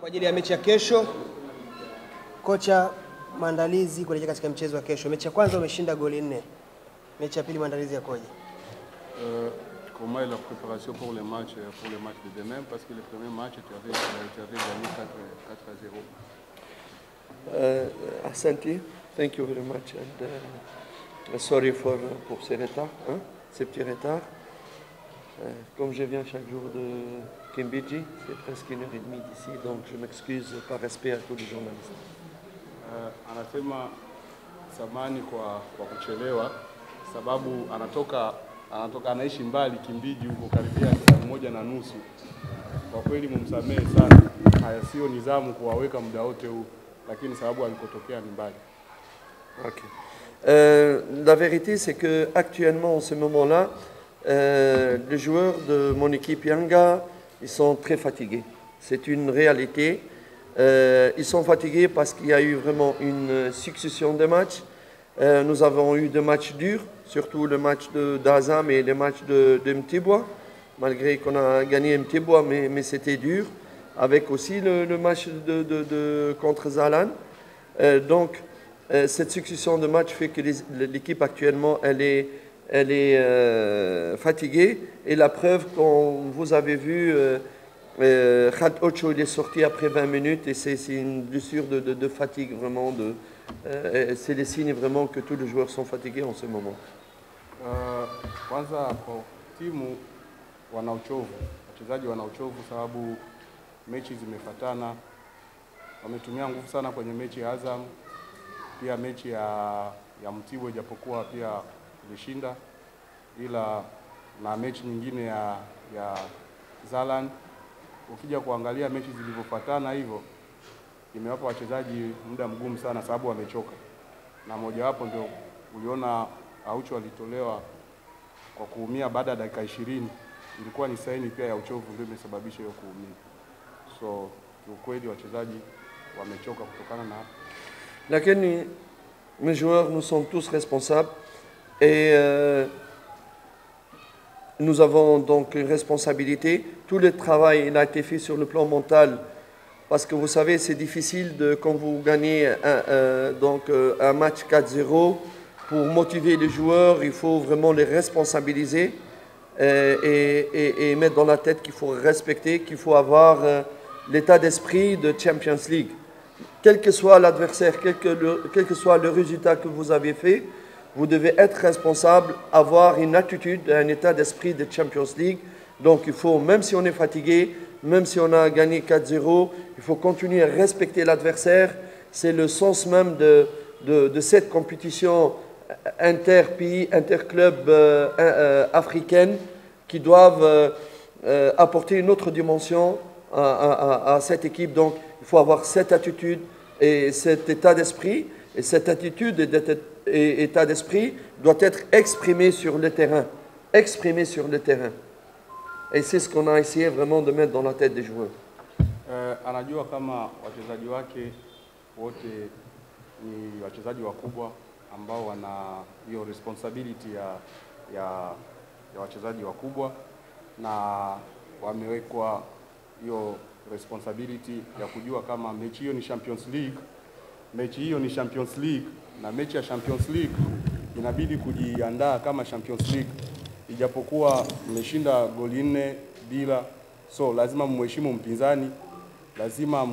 Kwa ajili ya mechi ya kesho, kocha, maandalizi kuelekea katika mchezo wa kesho. Mechi ya kwanza umeshinda goli 4. Mechi ya pili maandalizi yakoje? Comment est la préparation pour le match de demain? Parce que le premier match, tu avais gagné 4-0. Asante, thank you very much. And sorry pour ces retards, ces petits retards. Comme je viens chaque jour de Kimbiji, c'est presque 1h30 d'ici, donc je m'excuse par respect à tous les journalistes. Anasema samani kwa kuchelewa sababu anatoka anaishi mbali Kimbiji huko karibia saa 1:30. Kwa kweli mumsamehe sana. Haya sio nidhamu kuwaweka muda wote huu, lakini sababu alikotokea ni mbali. Okay. La vérité c'est que actuellement en ce moment-là, les joueurs de mon équipe Yanga, ils sont très fatigués. C'est une réalité. Ils sont fatigués parce qu'il y a eu vraiment une succession de matchs. Nous avons eu 2 matchs durs, surtout le match d'Azam et le match de Mtibwa, malgré qu'on a gagné Mtibwa, mais c'était dur, avec aussi le match contre Zalan. Donc, cette succession de matchs fait que l'équipe actuellement, elle est fatiguée. Et la preuve, quand vous avez vu, Khad Ocho, il est sorti après 20 minutes et c'est une blessure de fatigue vraiment. C'est les signes vraiment que tous les joueurs sont fatigués en ce moment. Kwanza kwa timu wana uchovu, wachezaji wana uchovu sababu mechi zimefatana. Wametumia nguvu sana kwenye mechi ya Azam, pia mechi ya Mtibwa ijapokuwa pia ilishinda, ila na mechi nyingine ya Zalan. Ukija kuangalia mechi zilivyofuatana hivyo, imewapa wachezaji muda mgumu sana sababu wamechoka. Na moja wapo ndio uliona Aucho alitolewa kwa kuumia baada ya dakika 20. Ilikuwa ni saini pia ya uchovu ndio imesababisha hiyo kuumia. So kiukweli wachezaji wamechoka kutokana na hapo. Lakini mes joueurs, nous sommes tous responsables et nous avons donc une responsabilité. Tout le travail il a été fait sur le plan mental parce que vous savez c'est difficile quand vous gagnez un match 4-0 pour motiver les joueurs, il faut vraiment les responsabiliser et mettre dans la tête qu'il faut respecter, qu'il faut avoir l'état d'esprit de Champions League. Quel que soit l'adversaire, quel que soit le résultat que vous avez fait, vous devez être responsable, avoir une attitude, un état d'esprit de Champions League. Donc il faut, même si on est fatigué, même si on a gagné 4-0, il faut continuer à respecter l'adversaire. C'est le sens même de cette compétition inter-pays, inter-club africaine qui doivent apporter une autre dimension à cette équipe. Donc il faut avoir cette attitude et cet état d'esprit. Et cette attitude et état d'esprit doit être exprimé sur le terrain. Exprimé sur le terrain. Et c'est ce qu'on a essayé vraiment de mettre dans la tête des joueurs. Anajua kama wachezaji wake wote ni wachezaji wakubwa ambao wana hiyo responsibility ya wachezaji wakubwa na wamewekwa hiyo responsibility ya kujua kama mechi hiyo ni Champions League. Mechi hiyo ni Champions League na mechi ya Champions League inabidi kujiandaa kama Champions League. Ijapokuwa mmeshinda goli 4-0, so lazima mheshimu mpinzani, lazima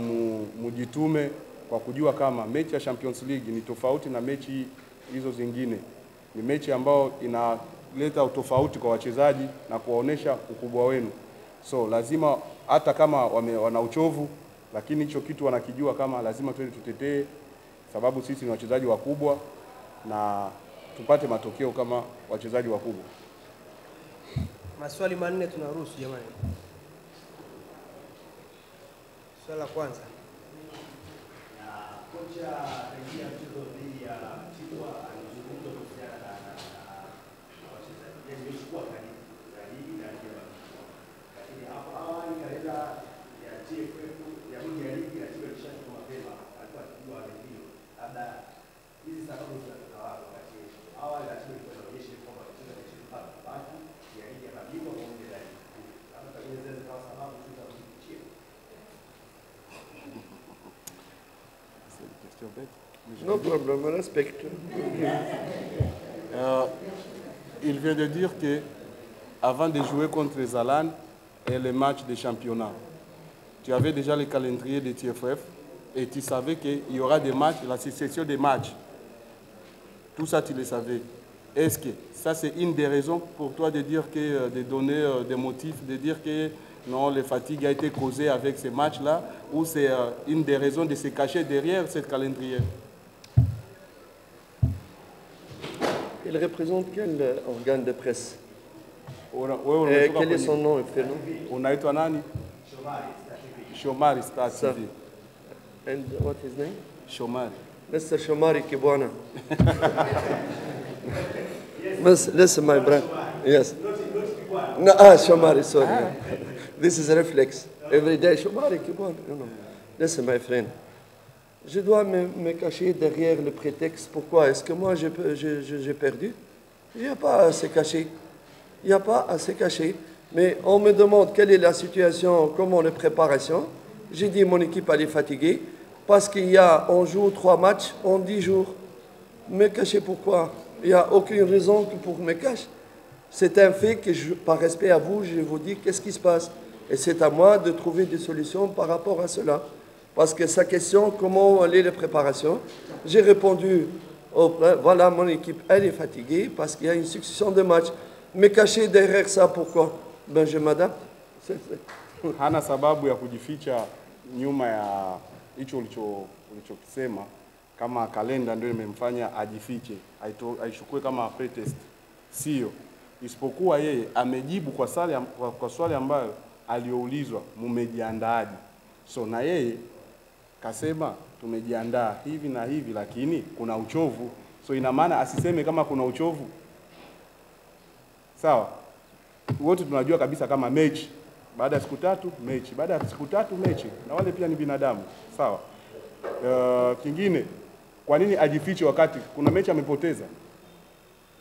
mujitume kwa kujua kama mechi ya Champions League ni tofauti na mechi hizo zingine. Ni mechi ambayo inaleta utofauti kwa wachezaji na kuwaonesha ukubwa wenu. So lazima hata kama wana uchovu, lakini hicho kitu wanakijua kama lazima twende tutetee sababu sisi ni wachezaji wakubwa na tupate matokeo kama wachezaji wakubwa. Maswali 4 tunaruhusu jamani. Swali la kwanza. Kocha rejea mchezo dhidi ya Mtibwa alizungumza kuhusiana na wachezaji. Nimechukua karibu na ligi. Lakini hapo awali kalenda ya TFF ya ligi ya ligi ilikuwa ilishatoka mapema. Alikuwa akijua hiyo. Labda hizi sababu zinatoka wapi wakati awali ratiba ilikuwa inaonyesha kwamba kucheza mechi mpaka baki ya ligi ya mabingwa pamoja na ligi. Labda pengine zile zikawa sababu tu za kuchia. No problem, I respect. Il vient de dire que avant de jouer contre Zalan et les matchs de championnat, tu avais déjà le calendrier de TFF et tu savais qu'il y aura des matchs, la succession des matchs. Tout ça, tu le savais. Est-ce que ça, c'est une des raisons pour toi de dire que, de donner des motifs, de dire que non, la fatigue a été causée avec ces matchs-là, ou c'est une des raisons de se cacher derrière ce calendrier? Il représente quel organe de presse? Wewe Quel est son nom et prénom? unaitwa nani? Shomari Star Ça. TV. And what is his name? Shomari. Mr. Shomari Kibwana. Listen, my brother. Yes. No, Shomari, sorry. This is a reflex. Every day, Shomari Kibwana. Listen, my friend. Je dois me cacher derrière le prétexte. Pourquoi? Est-ce que moi, j'ai perdu? Il n'y a pas à se cacher. Il n'y a pas à se cacher. Mais on me demande quelle est la situation, comment la préparation. J'ai dit mon équipe elle est fatiguée parce on joue 3 matchs en 10 jours. Me cacher pourquoi? Il n'y a aucune raison pour me cacher. C'est un fait que, par respect à vous, je vous dis qu'est-ce qui se passe. Et c'est à moi de trouver des solutions par rapport à cela. Parce que sa question, comment est la préparation? J'ai répondu, voilà, mon équipe, elle est fatiguée parce qu'il y a une succession de matchs. Me cacher derrière ça, pourquoi? Ben, je m'adapte. Hana sababu ya kujificha nyuma ya hicho ulichokisema, kama kalenda ndio imemfanya ajifiche, aichukue kama pretest. Sio. Isipokuwa yeye amejibu kwa swali ambayo alioulizwa, mumejiandaaje? So na yeye kasema tumejiandaa hivi na hivi, lakini kuna uchovu. So ina maana asiseme kama kuna uchovu. Sawa? Wote tunajua kabisa kama mechi baada ya siku 3 mechi, baada ya siku 3 mechi, na wale pia ni binadamu. Sawa? Kingine, kwa nini ajifiche wakati kuna mechi amepoteza?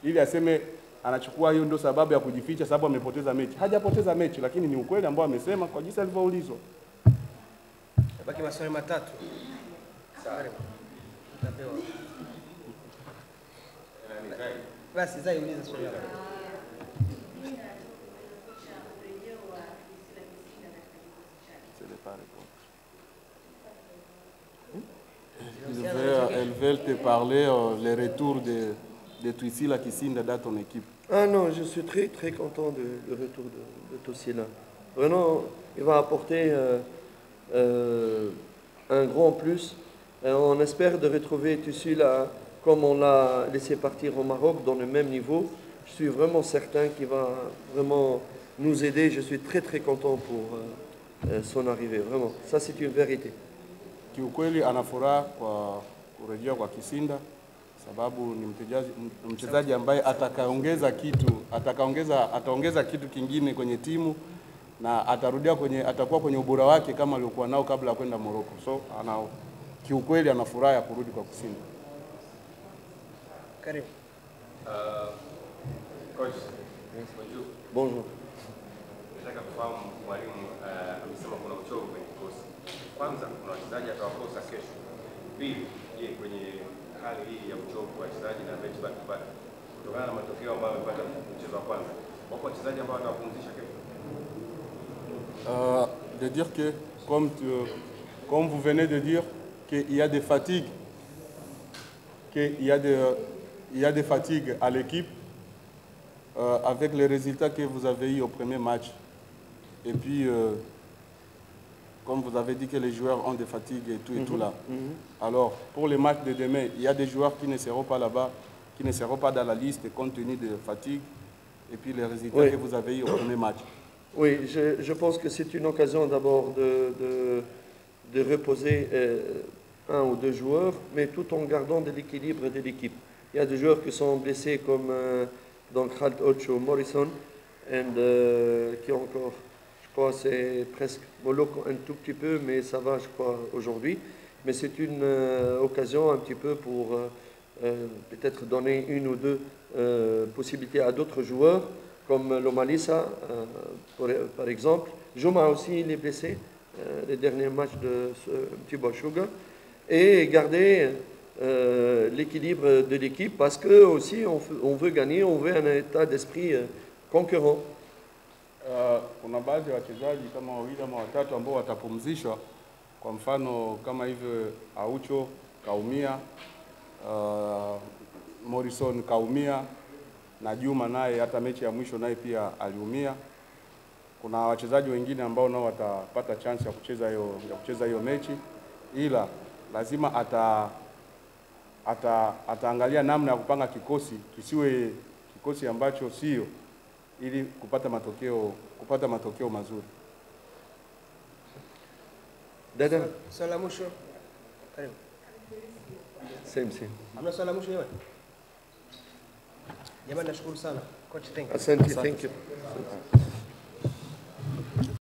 Ili aseme anachukua hiyo ndio sababu ya kujificha, sababu amepoteza mechi. Hajapoteza mechi, lakini ni ukweli ambao amesema kwa jinsi alivyoulizwa. Baki maswali matatu. Sawa. Utapewa. Basi Zai uliza swali lako. Elles veulent te parler les retours de Twisila Kisinda dans ton équipe. Ah non, je suis très très content du retour de Twisila. Vraiment, il va apporter un grand plus. Et on espère de retrouver Twisila comme on l'a laissé partir au Maroc dans le même niveau. Je suis vraiment certain qu'il va vraiment nous aider. Je suis très très content pour son arrivée, vraiment. Ça c'est une vérité. Kiukweli ana furaha kwa kurejea kwa Kisinda sababu ni mchezaji ambaye ataongeza kitu kingine kwenye timu na atakuwa kwenye ubora wake kama aliokuwa nao kabla ya kwenda Morocco. So kiukweli ana furaha ya kurudi kwa Kisinda. Karibu. Coach, bonjour. Nataka kufahamu mwalimu amesema kuna uchovu kwenye kikosi. Kwanza kuna wachezaji atawakosa kesho. Pili, je, kwenye hali hii ya uchovu wa wachezaji na mechi back to back kutokana na matokeo ambayo wamepata mchezo wa kwanza, wapo wachezaji ambao watapumzisha kesho? De dire que comme vous venez de dire qu'il y a des fatigues, il y a des fatigues à l'équipe avec les résultats que vous avez eu au premier match. Et puis, comme vous avez dit que les joueurs ont des fatigues et tout et tout là. Alors, pour les matchs de demain, il y a des joueurs qui ne seront pas là-bas, qui ne seront pas dans la liste compte tenu de fatigue et puis les résultats que vous avez eu au premier match. Oui, je pense que c'est une occasion d'abord de reposer 1 ou 2 joueurs, mais tout en gardant de l'équilibre de l'équipe. Il y a des joueurs qui sont blessés comme donc Khalt Ocho Morrison, qui ont encore, je crois, c'est presque Moloko un tout petit peu, mais ça va, je crois, aujourd'hui. Mais c'est une occasion un petit peu pour peut-être donner 1 ou 2 possibilités à d'autres joueurs, comme Lomalisa, par exemple. Joma aussi, il est blessé, les derniers matchs de Thibaut Sugar. et garder l'équilibre de l'équipe parce que aussi on veut gagner, on veut un état d'esprit concurrent. Kuna baadhi ya wachezaji kama wawili ama watatu ambao watapumzishwa, kwa mfano kama hivyo Aucho kaumia, Morrison kaumia, na Juma naye hata mechi ya mwisho naye pia aliumia. Kuna wachezaji wengine ambao nao watapata chance ya kucheza hiyo mechi, ila lazima ataangalia namna ya kupanga kikosi kisiwe kikosi ambacho sio, ili kupata matokeo mazuri. Dada, Swali la mwisho. Karibu. same. Hamna swali la mwisho jamani? Jamani, nashukuru sana. Coach, thank you. Asante, thank you.